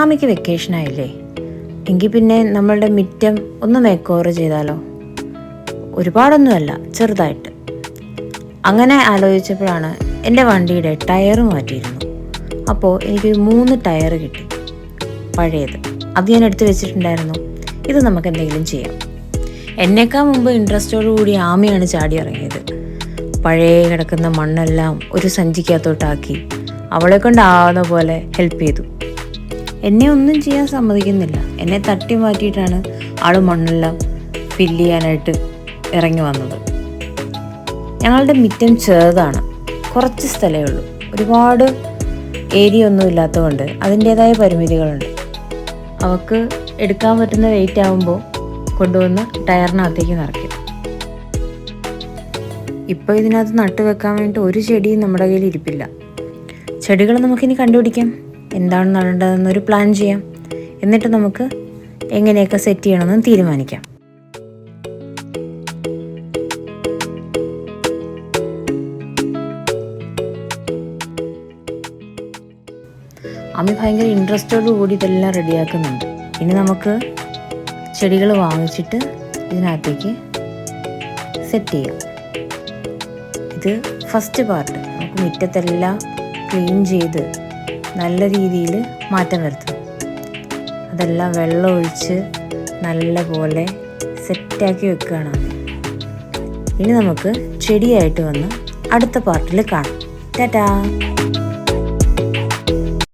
ആമിക്ക് വെക്കേഷനായില്ലേ, എങ്കിൽ പിന്നെ നമ്മളുടെ മുറ്റം ഒന്ന് മേക്ക് ഓവർ ചെയ്താലോ? ഒരുപാടൊന്നുമല്ല, ചെറുതായിട്ട്. അങ്ങനെ ആലോചിച്ചപ്പോഴാണ് എൻ്റെ വണ്ടിയുടെ ടയർ മാറ്റിയിരുന്നു. അപ്പോൾ എനിക്കൊരു 3 ടയർ കിട്ടി, പഴയത്. അത് ഞാൻ എടുത്ത് വെച്ചിട്ടുണ്ടായിരുന്നു. ഇത് നമുക്ക് എന്തെങ്കിലും ചെയ്യാം. എന്നേക്കാൾ മുമ്പ് ഇൻട്രസ്റ്റോടുകൂടി ആമിയാണ് ചാടി ഇറങ്ങിയത്. പഴയ കിടക്കുന്ന മണ്ണെല്ലാം ഒരു സഞ്ചിക്കകത്തോട്ടാക്കി അവളെ കൊണ്ടാവുന്ന പോലെ ഹെൽപ്പ് ചെയ്തു. എന്നെ ഒന്നും ചെയ്യാൻ സമ്മതിക്കുന്നില്ല. എന്നെ തട്ടി മാറ്റിയിട്ടാണ് ആൾ മണ്ണെല്ലാം ഫില്ല് ചെയ്യാനായിട്ട് ഇറങ്ങി വന്നത്. ഞങ്ങളുടെ മുറ്റം ചെറുതാണ്, കുറച്ച് സ്ഥലമേ ഉള്ളൂ. ഒരുപാട് ഏരിയ ഒന്നും ഇല്ലാത്തതുകൊണ്ട് അതിൻ്റേതായ പരിമിതികളുണ്ട്. അവൾക്ക് എടുക്കാൻ പറ്റുന്ന വെയിറ്റ് ആകുമ്പോൾ കൊണ്ടുവന്ന് ടയറിനകത്തേക്ക് നിറയ്ക്കും. ഇപ്പോൾ ഇതിനകത്ത് നട്ടു വെക്കാൻ വേണ്ടിയിട്ട് ഒരു ചെടിയും നമ്മുടെ കയ്യിൽ ഇരിപ്പില്ല. ചെടികൾ നമുക്കിനി കണ്ടുപിടിക്കാം, എന്താണ് നടേണ്ടതെന്നൊരു പ്ലാൻ ചെയ്യാം. എന്നിട്ട് നമുക്ക് എങ്ങനെയൊക്കെ സെറ്റ് ചെയ്യണമെന്ന് തീരുമാനിക്കാം. അമ്മ ഭയങ്കര ഇൻട്രസ്റ്റോടു കൂടി ഇതെല്ലാം റെഡിയാക്കുന്നുണ്ട്. ഇനി നമുക്ക് ചെടികൾ വാങ്ങിച്ചിട്ട് ഇതിനകത്തേക്ക് സെറ്റ് ചെയ്യാം. ഇത് ഫസ്റ്റ് പാർട്ട്. നമുക്ക് മുറ്റത്തെല്ലാം ക്ലീൻ ചെയ്ത് നല്ല രീതിയിൽ മാറ്റം വരുത്തണം. അതെല്ലാം വെള്ളം ഒഴിച്ച് നല്ല പോലെ സെറ്റാക്കി വെക്കുകയാണ്. ഇനി നമുക്ക് ചെടിയായിട്ട് വന്ന് അടുത്ത പാർട്ടിൽ കാണാം. ടാറ്റാ.